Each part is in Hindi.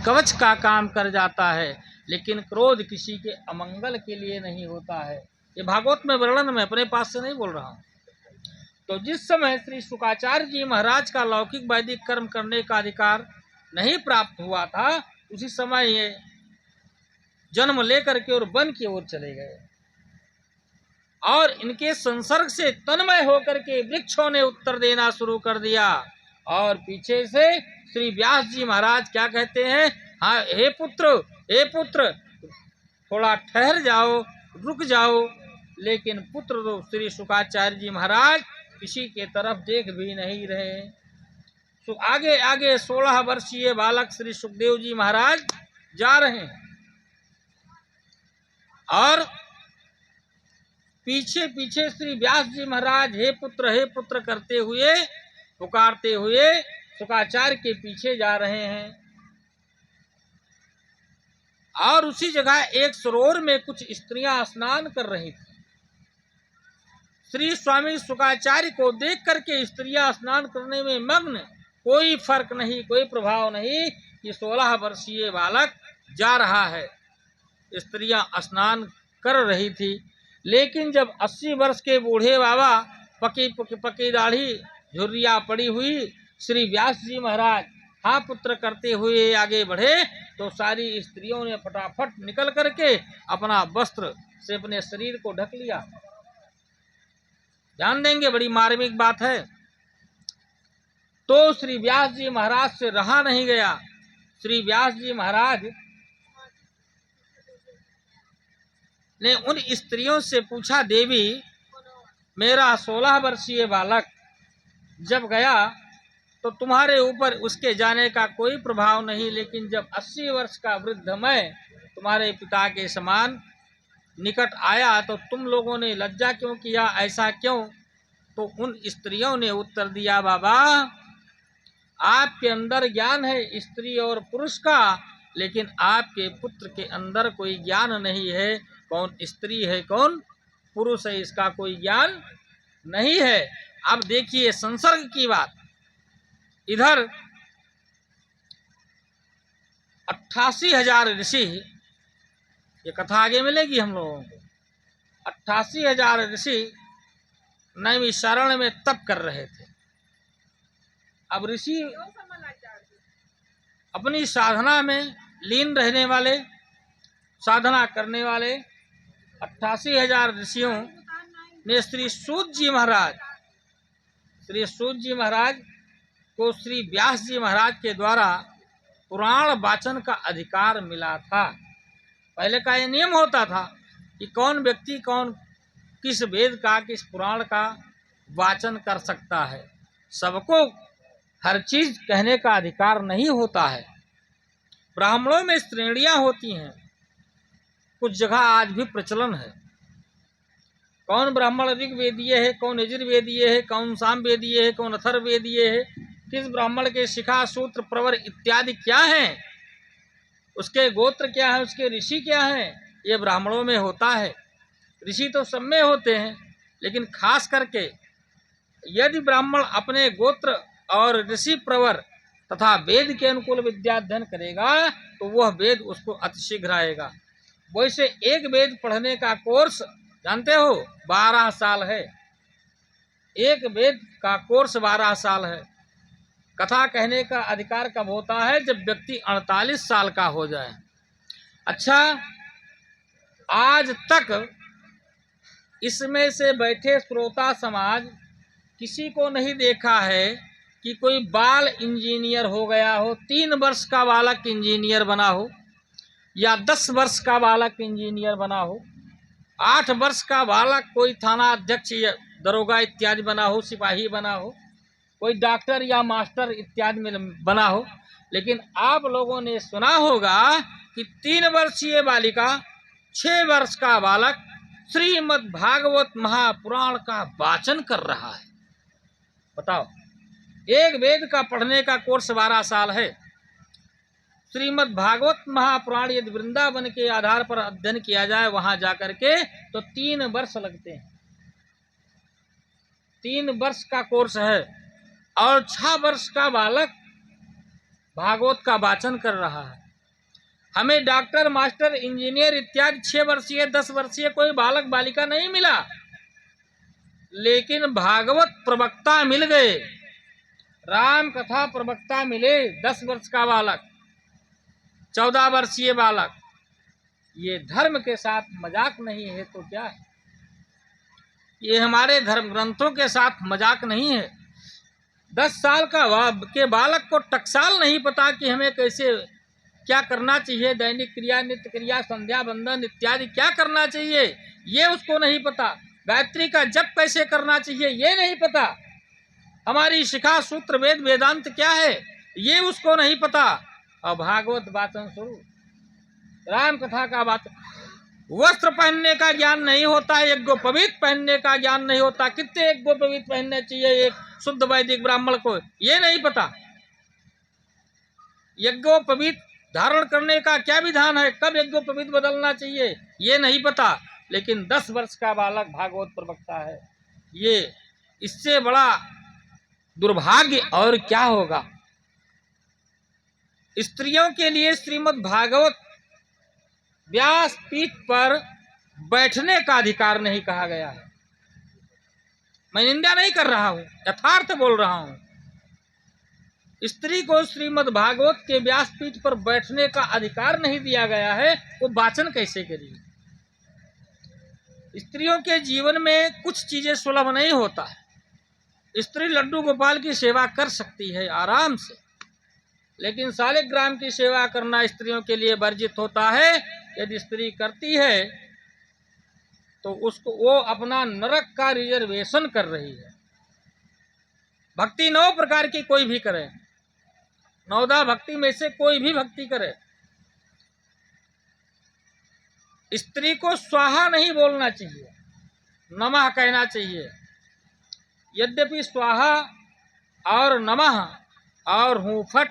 कवच का काम कर जाता है, लेकिन क्रोध किसी के अमंगल के लिए नहीं होता है। ये भागवत में वर्णन में अपने पास से नहीं बोल रहा हूँ। तो जिस समय श्री शुकाचार्य जी महाराज का लौकिक वैदिक कर्म करने का अधिकार नहीं प्राप्त हुआ था, उसी समय ये जन्म लेकर के और वन की ओर चले गए और इनके संसर्ग से तन्मय होकर के वृक्षों ने उत्तर देना शुरू कर दिया। और पीछे से श्री व्यास जी महाराज क्या कहते हैं, हाँ हे पुत्र थोड़ा ठहर जाओ, रुक जाओ। लेकिन पुत्र तो श्री शुकाचार्य जी महाराज किसी के तरफ देख भी नहीं रहे। तो आगे आगे 16 वर्षीय बालक श्री सुखदेव जी महाराज जा रहे हैं और पीछे पीछे श्री व्यास जी महाराज हे पुत्र करते हुए पुकारते हुए शुकाचार्य के पीछे जा रहे हैं। और उसी जगह एक सरोवर में कुछ स्त्रियां स्नान कर रही थी। श्री स्वामी शुकाचार्य को देख करके स्त्रियां स्नान करने में मग्न, कोई फर्क नहीं, कोई प्रभाव नहीं कि 16 वर्षीय बालक जा रहा है। स्त्रियां स्नान कर रही थी, लेकिन जब 80 वर्ष के बूढ़े बाबा पकी दाढ़ी झुर्रिया पड़ी हुई श्री व्यास जी महाराज हाँ पुत्र करते हुए आगे बढ़े, तो सारी स्त्रियों ने फटाफट निकल करके अपना वस्त्र से अपने शरीर को ढक लिया। ध्यान देंगे, बड़ी मार्मिक बात है। तो श्री व्यास जी महाराज से रहा नहीं गया। श्री व्यास जी महाराज ने उन स्त्रियों से पूछा, देवी मेरा 16 वर्षीय बालक जब गया तो तुम्हारे ऊपर उसके जाने का कोई प्रभाव नहीं, लेकिन जब 80 वर्ष का वृद्ध मैं तुम्हारे पिता के समान निकट आया तो तुम लोगों ने लज्जा क्यों किया, ऐसा क्यों? तो उन स्त्रियों ने उत्तर दिया, बाबा आपके अंदर ज्ञान है स्त्री और पुरुष का, लेकिन आपके पुत्र के अंदर कोई ज्ञान नहीं है। कौन स्त्री है कौन पुरुष है इसका कोई ज्ञान नहीं है। अब देखिए संसर्ग की बात, इधर 88,000 ऋषि, ये कथा आगे मिलेगी हम लोगों को, 88,000 ऋषि नैमिषारण्य में तप कर रहे थे। अब ऋषि अपनी साधना में लीन रहने वाले, साधना करने वाले 88,000 ऋषियों ने श्री सूत जी महाराज को श्री व्यास जी महाराज के द्वारा पुराण वाचन का अधिकार मिला था। पहले का ये नियम होता था कि कौन व्यक्ति कौन किस वेद का किस पुराण का वाचन कर सकता है। सबको हर चीज कहने का अधिकार नहीं होता है। ब्राह्मणों में श्रेणियां होती हैं, कुछ जगह आज भी प्रचलन है। कौन ब्राह्मण ऋग्वेदीय है, कौन यजुर्वेदीय है, कौन सामवेदीय है, कौन अथर्ववेदीय है, किस ब्राह्मण के शिखा सूत्र प्रवर इत्यादि क्या हैं, उसके गोत्र क्या है, उसके ऋषि क्या हैं, ये ब्राह्मणों में होता है। ऋषि तो सब में होते हैं, लेकिन खास करके यदि ब्राह्मण अपने गोत्र और ऋषि प्रवर तथा वेद के अनुकूल विद्याध्ययन करेगा तो वह वेद उसको अतिशीघ्र आएगा। वैसे एक वेद पढ़ने का कोर्स जानते हो 12 साल है। एक वेद का कोर्स 12 साल है। कथा कहने का अधिकार कब होता है? जब व्यक्ति 48 साल का हो जाए। अच्छा, आज तक इसमें से बैठे श्रोता समाज किसी को नहीं देखा है कि कोई बाल इंजीनियर हो गया हो, 3 वर्ष का बालक इंजीनियर बना हो, या 10 वर्ष का बालक इंजीनियर बना हो, 8 वर्ष का बालक कोई थाना अध्यक्ष या दरोगा इत्यादि बना हो, सिपाही बना हो, कोई डॉक्टर या मास्टर इत्यादि में बना हो। लेकिन आप लोगों ने सुना होगा कि 3 वर्षीय बालिका, 6 वर्ष का बालक श्रीमद् भागवत महापुराण का वाचन कर रहा है। बताओ, एक वेद का पढ़ने का कोर्स 12 साल है। श्रीमद् भागवत महापुराण यदि वृंदावन के आधार पर अध्ययन किया जाए वहां जाकर के तो 3 वर्ष लगते हैं। 3 वर्ष का कोर्स है और 6 वर्ष का बालक भागवत का वाचन कर रहा है। हमें डॉक्टर, मास्टर, इंजीनियर इत्यादि 6 वर्षीय 10 वर्षीय कोई बालक बालिका नहीं मिला, लेकिन भागवत प्रवक्ता मिल गए, राम कथा प्रवक्ता मिले। 10 वर्ष का बालक, 14 वर्षीय बालक। ये धर्म के साथ मजाक नहीं है तो क्या है? ये हमारे धर्म ग्रंथों के साथ मजाक नहीं है। 10 साल के बालक को टकसाल नहीं पता कि हमें कैसे क्या करना चाहिए, दैनिक क्रिया, नित्य क्रिया, संध्या बंदन इत्यादि क्या करना चाहिए, ये उसको नहीं पता। गायत्री का जप कैसे करना चाहिए ये नहीं पता। हमारी शिखा, सूत्र, वेद, वेदांत क्या है ये उसको नहीं पता। और भागवत वाचन शुरू, राम कथा का बात। वस्त्र पहनने का ज्ञान नहीं होता, एक गो पवित्र पहनने का ज्ञान नहीं होता। कितने एक गो पवित्र पहनने चाहिए एक शुद्ध वैदिक ब्राह्मण को, ये नहीं पता। यज्ञो पवित्र धारण करने का क्या विधान है, कब यज्ञो पवित्र बदलना चाहिए ये नहीं पता। लेकिन 10 वर्ष का बालक भागवत प्रवक्ता है, ये इससे बड़ा दुर्भाग्य और क्या होगा। स्त्रियों के लिए श्रीमद् भागवत व्यास पीठ पर बैठने का अधिकार नहीं कहा गया है। मैं निंदा नहीं कर रहा हूं, यथार्थ बोल रहा हूं। स्त्री को श्रीमद् भागवत के व्यास पीठ पर बैठने का अधिकार नहीं दिया गया है, वो वाचन कैसे करेगी। स्त्रियों के जीवन में कुछ चीजें सुलभ नहीं होता है। स्त्री लड्डू गोपाल की सेवा कर सकती है आराम से, लेकिन शालिग्राम की सेवा करना स्त्रियों के लिए वर्जित होता है। यदि स्त्री करती है तो उसको वो अपना नरक का रिजर्वेशन कर रही है। भक्ति 9 प्रकार की कोई भी करे, 9 भक्ति में से कोई भी भक्ति करे, स्त्री को स्वाहा नहीं बोलना चाहिए, नमः कहना चाहिए। यद्यपि स्वाहा और नमः और हूँ फट,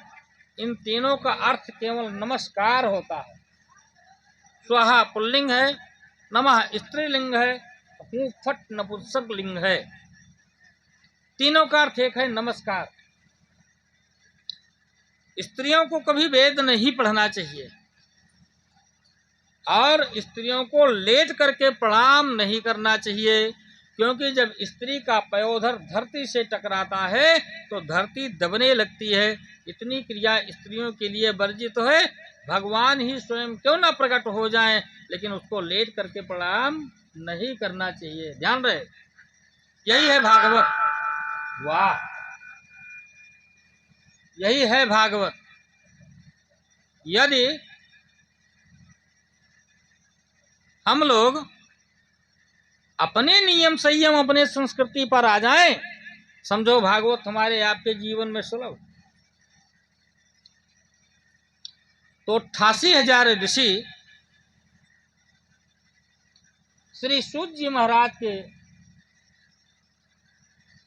इन तीनों का अर्थ केवल नमस्कार होता है। स्वाहा पुल्लिंग है, नमः स्त्रीलिंग है, हूँ फट नपुंसक लिंग है। तीनों का अर्थ एक है, नमस्कार। स्त्रियों को कभी वेद नहीं पढ़ना चाहिए और स्त्रियों को लेट करके प्रणाम नहीं करना चाहिए, क्योंकि जब स्त्री का पयोधर धरती से टकराता है तो धरती दबने लगती है। इतनी क्रिया स्त्रियों के लिए वर्जित है। भगवान ही स्वयं क्यों ना प्रकट हो जाएं, लेकिन उसको लेट करके प्रणाम नहीं करना चाहिए। ध्यान रहे, यही है भागवत। वाह, यही है भागवत। यदि हम लोग अपने नियम संयम, अपने संस्कृति पर आ जाएं, समझो भागवत हमारे आपके जीवन में सुलभ। तो 88,000 ऋषि श्री सूत जी महाराज के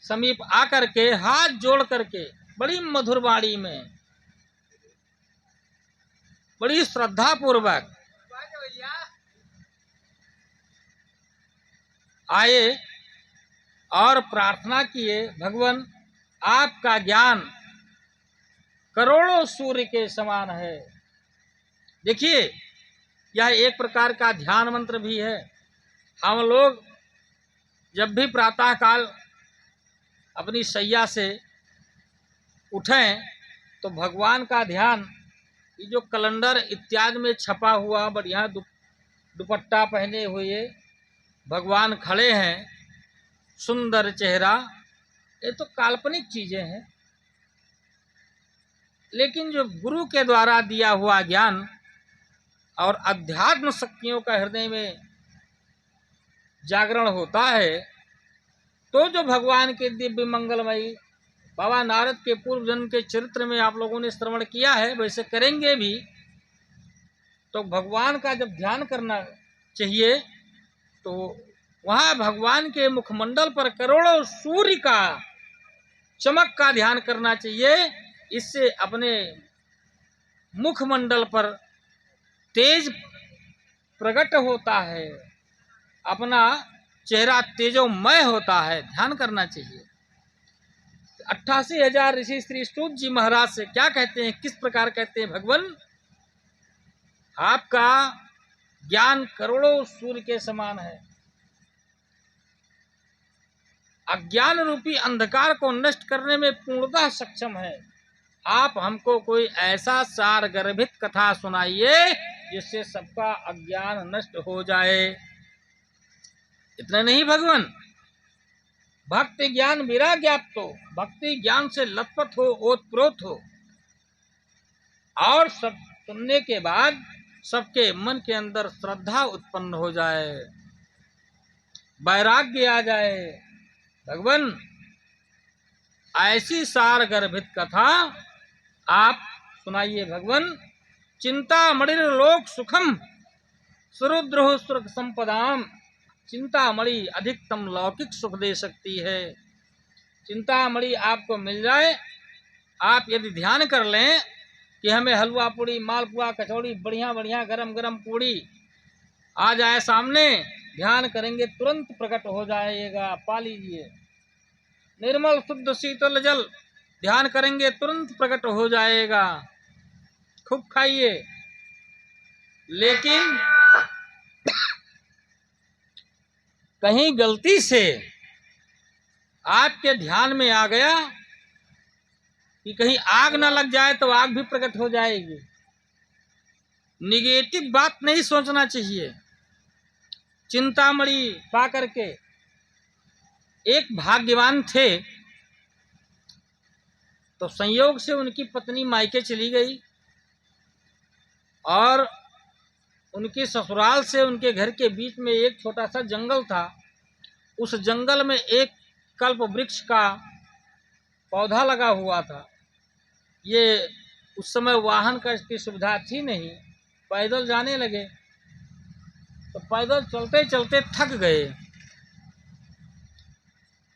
समीप आकर के हाथ जोड़ करके बड़ी मधुर वाणी में, बड़ी श्रद्धा पूर्वक आए और प्रार्थना किए, भगवान आपका ज्ञान करोड़ों सूर्य के समान है। देखिए, यह एक प्रकार का ध्यान मंत्र भी है। हम लोग जब भी प्रातः काल अपनी शैया से उठें तो भगवान का ध्यान, ये जो कैलेंडर इत्यादि में छपा हुआ बढ़िया दुपट्टा पहने हुए भगवान खड़े हैं, सुंदर चेहरा, ये तो काल्पनिक चीजें हैं। लेकिन जो गुरु के द्वारा दिया हुआ ज्ञान और अध्यात्म शक्तियों का हृदय में जागरण होता है, तो जो भगवान के दिव्य मंगलमयी बाबा नारद के पूर्व जन्म के चरित्र में आप लोगों ने श्रवण किया है, वैसे करेंगे भी। तो भगवान का जब ध्यान करना चाहिए तो वहाँ भगवान के मुखमंडल पर करोड़ों सूर्य का चमक का ध्यान करना चाहिए। इससे अपने मुखमंडल पर तेज प्रकट होता है, अपना चेहरा तेजोमय होता है, ध्यान करना चाहिए। 88,000 ऋषि श्री सूत जी महाराज से क्या कहते हैं, किस प्रकार कहते हैं, भगवान आपका ज्ञान करोड़ों सूर्य के समान है। अज्ञान रूपी अंधकार को नष्ट करने में पूर्णतः सक्षम है। आप हमको कोई ऐसा सार गर्भित कथा सुनाइए जिससे सबका अज्ञान नष्ट हो जाए। इतना नहीं भगवान, भक्ति ज्ञान विराग ज्ञाप्त हो, भक्ति ज्ञान से लथपथ हो, ओतप्रोत हो, और सब सुनने के बाद सबके मन के अंदर श्रद्धा उत्पन्न हो जाए, वैराग्य आ जाए। भगवान ऐसी सार गर्भित कथा आप सुनाइए भगवान। चिंतामणि लोक सुखम सुरुद्र सुख संपदाम। चिंतामणि अधिकतम लौकिक सुख दे सकती है। चिंतामणि आपको मिल जाए, आप यदि ध्यान कर लें कि हमें हलवा पूड़ी, मालपुआ, कचौड़ी, बढ़िया बढ़िया गरम गरम पूड़ी आ जाए सामने, ध्यान करेंगे तुरंत प्रकट हो जाएगा। पा लीजिए। निर्मल शुद्ध शीतल जल, ध्यान करेंगे तुरंत प्रकट हो जाएगा। खूब खाइए। लेकिन कहीं गलती से आपके ध्यान में आ गया कि कहीं आग ना लग जाए तो आग भी प्रकट हो जाएगी। निगेटिव बात नहीं सोचना चाहिए। चिंतामणि पा करके एक भाग्यवान थे, तो संयोग से उनकी पत्नी मायके चली गई और उनके ससुराल से उनके घर के बीच में एक छोटा सा जंगल था। उस जंगल में एक कल्प वृक्ष का पौधा लगा हुआ था। ये उस समय वाहन की सुविधा थी नहीं, पैदल जाने लगे। तो पैदल चलते चलते थक गए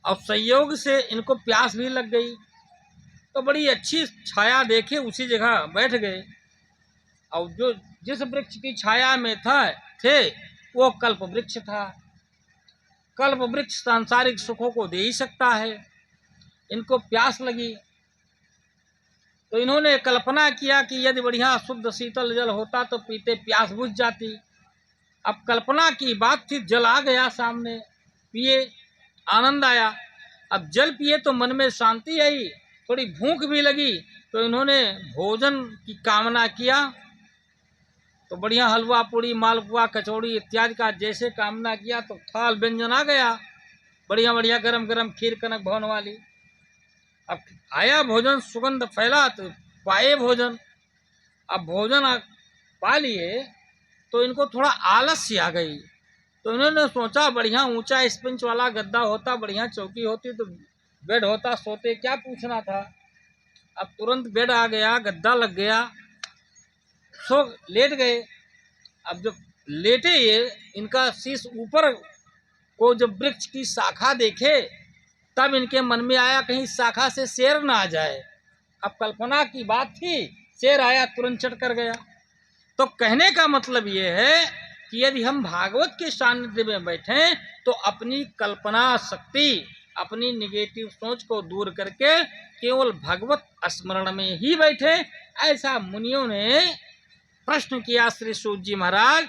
और संयोग से इनको प्यास भी लग गई, तो बड़ी अच्छी छाया देखे उसी जगह बैठ गए। और जो जिस वृक्ष की छाया में थे वो कल्प वृक्ष था। कल्प वृक्ष सांसारिक सुखों को दे ही सकता है। इनको प्यास लगी तो इन्होंने कल्पना किया कि यदि बढ़िया शुद्ध शीतल जल होता तो पीते प्यास बुझ जाती। अब कल्पना की बात थी, जल आ गया सामने, पिए, आनंद आया। अब जल पिए तो मन में शांति आई, थोड़ी भूख भी लगी, तो इन्होंने भोजन की कामना किया। तो बढ़िया हलवा पूड़ी, मालपुआ, कचौड़ी इत्यादि का जैसे कामना किया तो थाल व्यंजन आ गया, बढ़िया बढ़िया गरम गरम खीर कनक भवन वाली। अब आया भोजन, सुगंध फैला तो पाए भोजन। अब भोजन पा लिए तो इनको थोड़ा आलस्य आ गई। तो इन्होंने सोचा बढ़िया ऊंचा स्पिंच वाला गद्दा होता, बढ़िया चौकी होती तो बेड होता, सोते, क्या पूछना था। अब तुरंत बेड आ गया, गद्दा लग गया, सो लेट गए। अब जब लेटे ये, इनका शीश ऊपर को जब वृक्ष की शाखा देखे तब इनके मन में आया कहीं शाखा से शेर ना आ जाए। अब कल्पना की बात थी, शेर आया तुरंत चढ़ कर गया। तो कहने का मतलब ये है कि यदि हम भागवत के सानिध्य में बैठें तो अपनी कल्पना शक्ति, अपनी निगेटिव सोच को दूर करके केवल भगवत स्मरण में ही बैठे। ऐसा मुनियों ने प्रश्न किया श्री सूत जी महाराज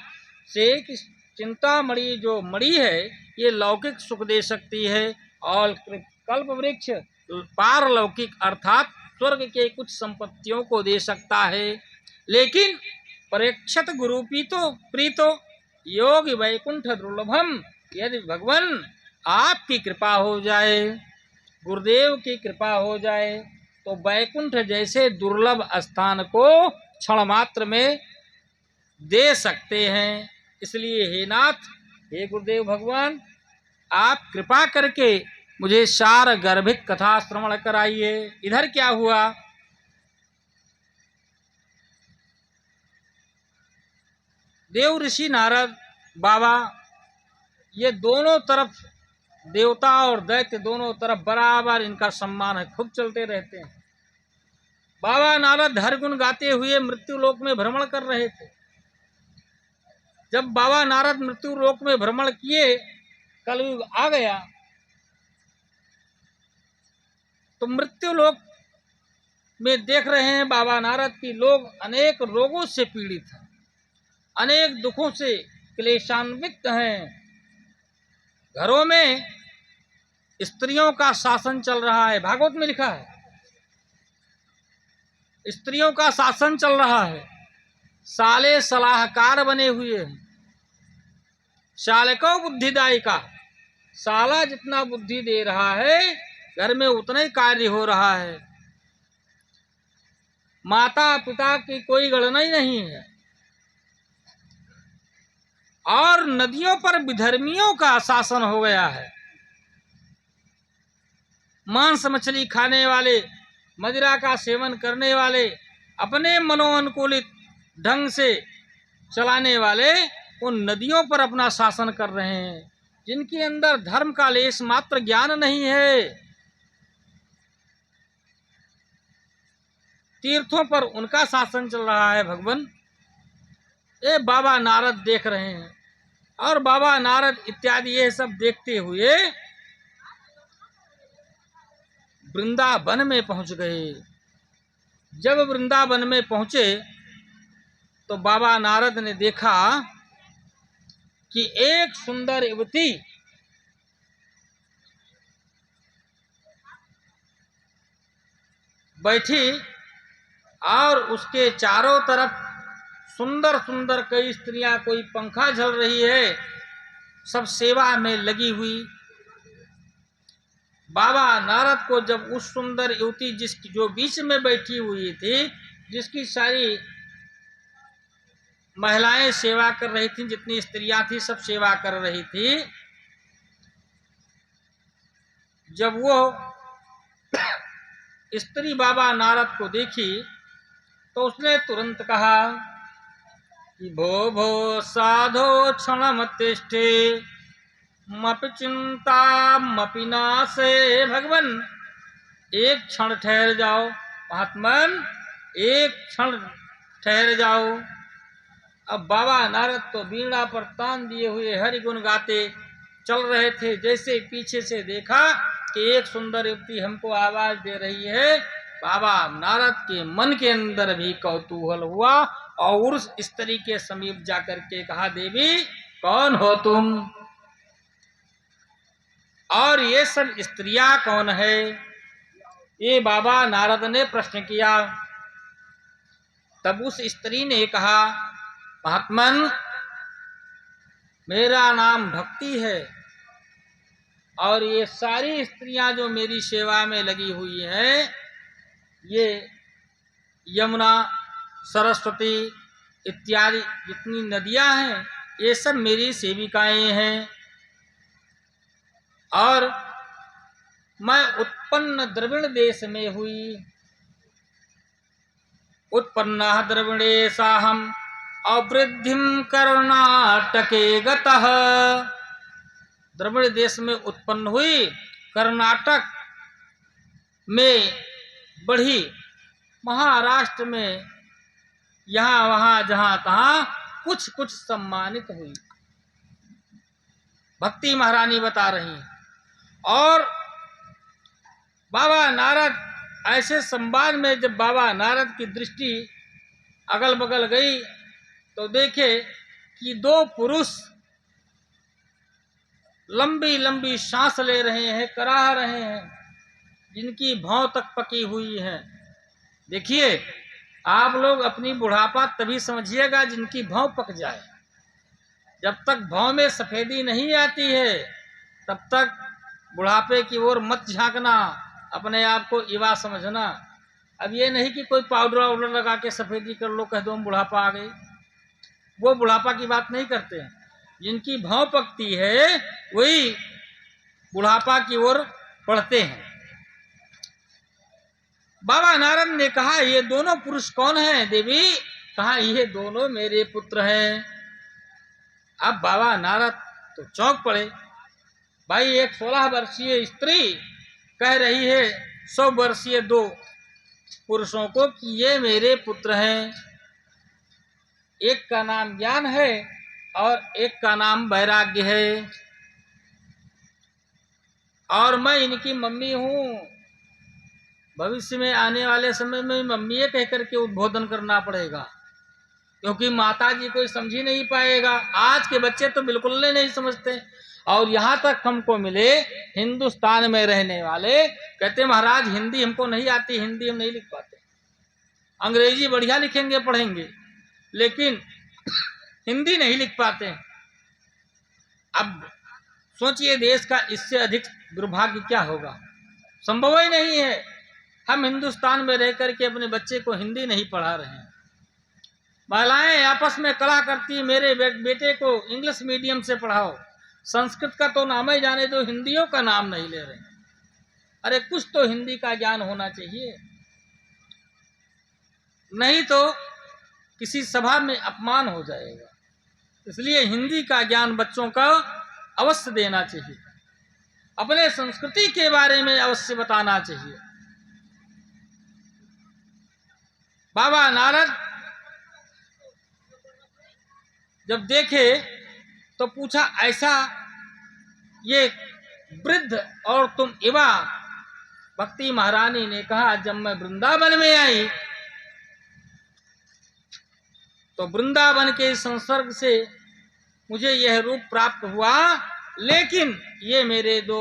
से कि चिंतामणि जो मणि है ये लौकिक सुख दे सकती है और कल्प वृक्ष पारलौकिक अर्थात स्वर्ग के कुछ संपत्तियों को दे सकता है। लेकिन परीक्षत गुरु प्रीतो योग वैकुंठ दुर्लभम। यदि भगवान आपकी कृपा हो जाए, गुरुदेव की कृपा हो जाए, तो वैकुंठ जैसे दुर्लभ स्थान को क्षण मात्र में दे सकते हैं। इसलिए हे नाथ, हे गुरुदेव भगवान, आप कृपा करके मुझे सार गर्भित कथा श्रवण कराइए। इधर क्या हुआ, देव ऋषि नारद बाबा, ये दोनों तरफ देवता और दैत्य दोनों तरफ बराबर इनका सम्मान है, खूब चलते रहते हैं। बाबा नारद हर गुण गाते हुए मृत्यु लोक में भ्रमण कर रहे थे। जब बाबा नारद मृत्यु लोक में भ्रमण किए, कलयुग आ गया, तो मृत्यु लोक में देख रहे हैं बाबा नारद की लोग अनेक रोगों से पीड़ित हैं। अनेक दुखों से क्लेशान्वित हैं। घरों में स्त्रियों का शासन चल रहा है, भागवत में लिखा है, स्त्रियों का शासन चल रहा है। साले सलाहकार बने हुए हैं। शालको बुद्धिदायिका, साला जितना बुद्धि दे रहा है घर में उतना ही कार्य हो रहा है। माता पिता की कोई गणना ही नहीं है। और नदियों पर विधर्मियों का शासन हो गया है। मांस मछली खाने वाले, मदिरा का सेवन करने वाले, अपने मनोअनुकूलित ढंग से चलाने वाले उन नदियों पर अपना शासन कर रहे हैं, जिनके अंदर धर्म का लेश मात्र ज्ञान नहीं है। तीर्थों पर उनका शासन चल रहा है। भगवान ये बाबा नारद देख रहे हैं, और बाबा नारद इत्यादि ये सब देखते हुए वृंदावन में पहुंच गए। जब वृंदावन में पहुंचे तो बाबा नारद ने देखा कि एक सुंदर युवती बैठी और उसके चारों तरफ सुंदर सुंदर कई स्त्रियां, कोई पंखा झल रही है, सब सेवा में लगी हुई। बाबा नारद को जब उस सुंदर युवती जिसकी जो बीच में बैठी हुई थी, जिसकी सारी महिलाएं सेवा कर रही थी, जितनी स्त्रियां थी सब सेवा कर रही थी, जब वो स्त्री बाबा नारद को देखी तो उसने तुरंत कहा कि भो भो साधो क्षणम तिष्ठे मपि चिंता मपि नासे। भगवान एक क्षण ठहर जाओ, महात्मन एक क्षण ठहर जाओ। अब बाबा नारद तो वीणा पर तान दिए हुए हरि गुण गाते चल रहे थे। जैसे पीछे से देखा कि एक सुंदर युवती हमको आवाज दे रही है, बाबा नारद के मन के अंदर भी कौतूहल हुआ और उस स्त्री के समीप जाकर के कहा, देवी कौन हो तुम, और ये सब स्त्रियां कौन है? ये बाबा नारद ने प्रश्न किया। तब उस स्त्री ने कहा, महात्मन मेरा नाम भक्ति है, और ये सारी स्त्रियां जो मेरी सेवा में लगी हुई हैं, ये यमुना, सरस्वती इत्यादि जितनी नदियां हैं, ये सब मेरी सेविकाएं हैं। और मैं उत्पन्न द्रविड़ देश में हुई। उत्पन्ना द्रविड़ेशाहम अवृद्धिम कर्नाटके गतः। द्रविड़ देश में उत्पन्न हुई, कर्नाटक में बढ़ी, महाराष्ट्र में यहाँ वहाँ जहाँ तहाँ कुछ कुछ सम्मानित हुई। भक्ति महारानी बता रही। और बाबा नारद ऐसे संवाद में जब बाबा नारद की दृष्टि अगल बगल गई तो देखे कि दो पुरुष लंबी लंबी सांस ले रहे हैं, कराह रहे हैं, जिनकी भौं तक पकी हुई है। देखिए आप लोग अपनी बुढ़ापा तभी समझिएगा जिनकी भौं पक जाए। जब तक भौं में सफेदी नहीं आती है तब तक बुढ़ापे की ओर मत झांकना, अपने आप को युवा समझना। अब ये नहीं कि कोई पाउडर वाउडर लगा के सफेदी कर लो, कह दो हम बुढ़ापा आ गई, वो बुढ़ापा की बात नहीं करते हैं। जिनकी भौं पकती है वही बुढ़ापा की ओर बढ़ते हैं। बाबा नारद ने कहा, ये दोनों पुरुष कौन हैं देवी? कहा, ये दोनों मेरे पुत्र हैं। अब बाबा नारद तो चौंक पड़े। भाई एक 16 वर्षीय स्त्री कह रही है 100 वर्षीय दो पुरुषों को कि ये मेरे पुत्र हैं। एक का नाम ज्ञान है और एक का नाम वैराग्य है, और मैं इनकी मम्मी हूँ। भविष्य में आने वाले समय में मम्मी कह करके उद्बोधन करना पड़ेगा। क्योंकि माता जी कोई समझ ही नहीं पाएगा। आज के बच्चे तो बिल्कुल नहीं समझते। और यहाँ तक हमको मिले हिंदुस्तान में रहने वाले, कहते महाराज हिंदी हमको नहीं आती, हिंदी हम नहीं लिख पाते, अंग्रेजी बढ़िया लिखेंगे पढ़ेंगे लेकिन हिंदी नहीं लिख पाते। अब सोचिए देश का इससे अधिक दुर्भाग्य क्या होगा, संभव ही नहीं है। हम हिंदुस्तान में रह करके अपने बच्चे को हिंदी नहीं पढ़ा रहे हैं। महिलाएं आपस में कला करती, मेरे बेटे को इंग्लिश मीडियम से पढ़ाओ, संस्कृत का तो नाम ही जाने दो, हिंदियों का नाम नहीं ले रहे। अरे कुछ तो हिंदी का ज्ञान होना चाहिए, नहीं तो किसी सभा में अपमान हो जाएगा। इसलिए हिंदी का ज्ञान बच्चों का अवश्य देना चाहिए, अपने संस्कृति के बारे में अवश्य बताना चाहिए। बाबा नारद जब देखे तो पूछा, ऐसा ये वृद्ध और तुम युवा? भक्ति महारानी ने कहा, जब मैं वृंदावन में आई तो वृंदावन के संसर्ग से मुझे यह रूप प्राप्त हुआ, लेकिन ये मेरे दो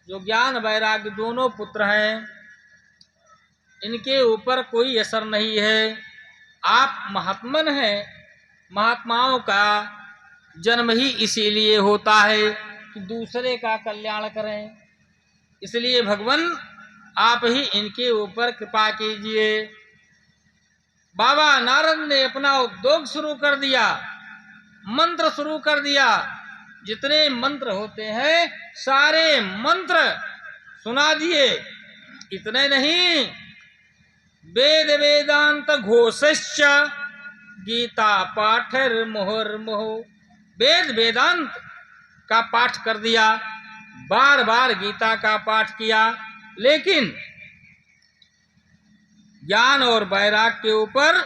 जो ज्ञान वैराग्य दोनों पुत्र हैं, इनके ऊपर कोई असर नहीं है। आप महात्मन हैं, महात्माओं का जन्म ही इसीलिए होता है कि दूसरे का कल्याण करें। इसलिए भगवान आप ही इनके ऊपर कृपा कीजिए। बाबा नारद ने अपना उद्योग शुरू कर दिया, मंत्र शुरू कर दिया। जितने मंत्र होते हैं सारे मंत्र सुना दिए। इतने नहीं, वेद वेदांत घोषश्च गीता पाठर मोहर मोह, वेद वेदांत का पाठ कर दिया, बार बार गीता का पाठ किया, लेकिन ज्ञान और वैराग के ऊपर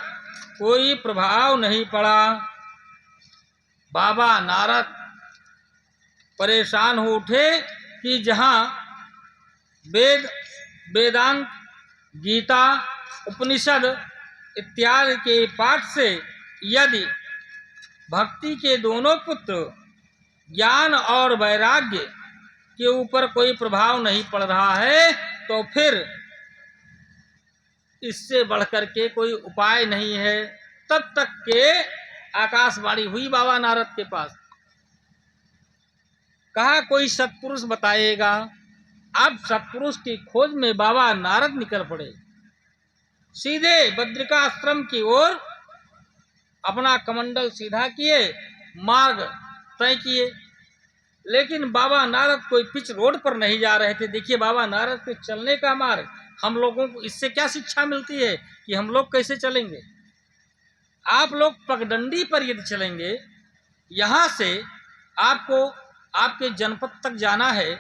कोई प्रभाव नहीं पड़ा। बाबा नारद परेशान हो उठे कि जहाँ वेद वेदांत गीता उपनिषद इत्यादि के पाठ से यदि भक्ति के दोनों पुत्र ज्ञान और वैराग्य के ऊपर कोई प्रभाव नहीं पड़ रहा है, तो फिर इससे बढ़कर के कोई उपाय नहीं है। तब तक के आकाशवाणी हुई बाबा नारद के पास, कहा कोई सत्पुरुष बताएगा। अब सत्पुरुष की खोज में बाबा नारद निकल पड़े, सीधे बद्रिकाश्रम की ओर अपना कमंडल सीधा किए, मार्ग तय किए। लेकिन बाबा नारद कोई पिच रोड पर नहीं जा रहे थे। देखिए बाबा नारद के चलने का मार्ग, हम लोगों को इससे क्या शिक्षा मिलती है कि हम लोग कैसे चलेंगे। आप लोग पगडंडी पर यदि चलेंगे, यहाँ से आपको आपके जनपद तक जाना है,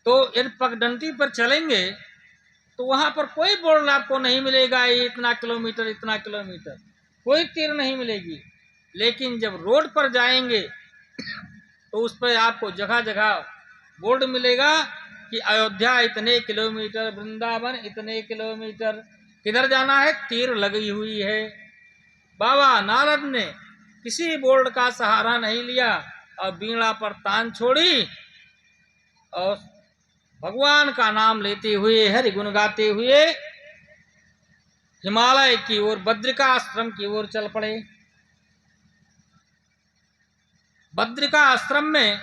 तो यदि पगडंडी पर चलेंगे तो वहाँ पर कोई बोर्ड आपको नहीं मिलेगा, इतना किलोमीटर इतना किलोमीटर, कोई तीर नहीं मिलेगी। लेकिन जब रोड पर जाएंगे तो उस पर आपको जगह जगह बोर्ड मिलेगा कि अयोध्या इतने किलोमीटर, वृंदावन इतने किलोमीटर, किधर जाना है तीर लगी हुई है। बाबा नारद ने किसी बोर्ड का सहारा नहीं लिया और बीड़ा पर तान छोड़ी और भगवान का नाम लेते हुए, हरि गुण गाते हुए हिमालय की ओर, बद्रिका आश्रम की ओर चल पड़े। बद्रिका आश्रम में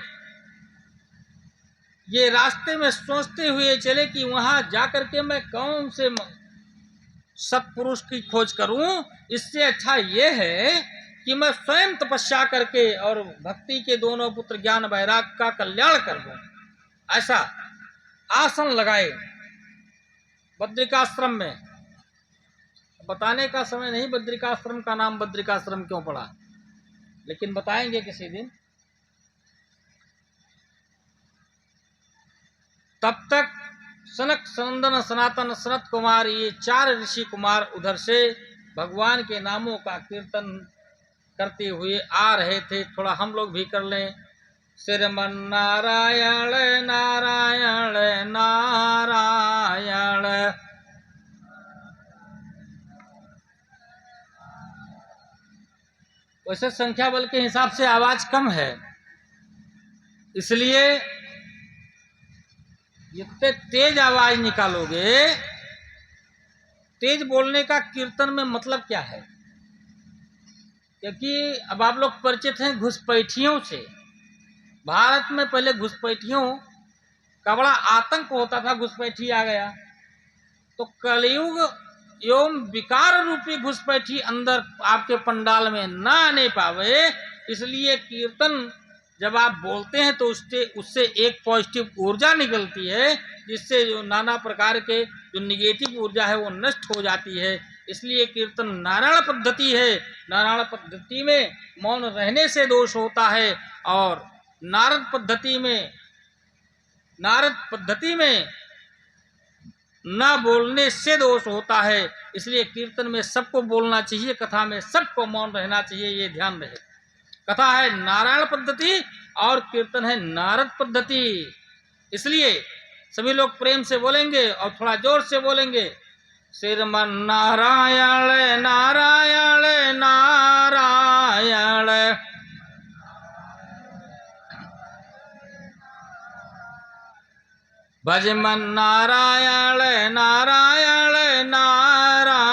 ये रास्ते में सोचते हुए चले कि वहां जाकर के मैं कौन से सत्पुरुष की खोज करूं। इससे अच्छा ये है कि मैं स्वयं तपस्या करके और भक्ति के दोनों पुत्र ज्ञान वैराग का कल्याण कर दूं। ऐसा आसन लगाए बद्रिकाश्रम में। बताने का समय नहीं बद्रिकाश्रम का नाम बद्रिकाश्रम क्यों पड़ा, लेकिन बताएंगे किसी दिन। तब तक सनक सनंदन सनातन सनत कुमार, ये 4 ऋषि कुमार उधर से भगवान के नामों का कीर्तन करते हुए आ रहे थे। थोड़ा हम लोग भी कर लें। श्रीमन नारायण नारायण नारायण, वैसे संख्या बल के हिसाब से आवाज कम है, इसलिए जितने तेज आवाज निकालोगे, तेज बोलने का कीर्तन में मतलब क्या है? क्योंकि अब आप लोग परिचित हैं घुसपैठियों से। भारत में पहले घुसपैठियों का बड़ा आतंक होता था, घुसपैठी आ गया तो कलयुग एवं विकार रूपी घुसपैठी अंदर आपके पंडाल में ना आने पावे, इसलिए कीर्तन जब आप बोलते हैं तो उससे एक पॉजिटिव ऊर्जा निकलती है, जिससे जो नाना प्रकार के जो निगेटिव ऊर्जा है वो नष्ट हो जाती है। इसलिए कीर्तन नारायण पद्धति है। नारायण पद्धति में मौन रहने से दोष होता है, और नारद पद्धति में न बोलने से दोष होता है। इसलिए कीर्तन में सबको बोलना चाहिए, कथा में सबको मौन रहना चाहिए, ये ध्यान रहे। कथा है नारायण पद्धति और कीर्तन है नारद पद्धति। इसलिए सभी लोग प्रेम से बोलेंगे और थोड़ा जोर से बोलेंगे, श्रीमन नारायण नारायण नारायण, भज मन नारायण नारायण नारायण।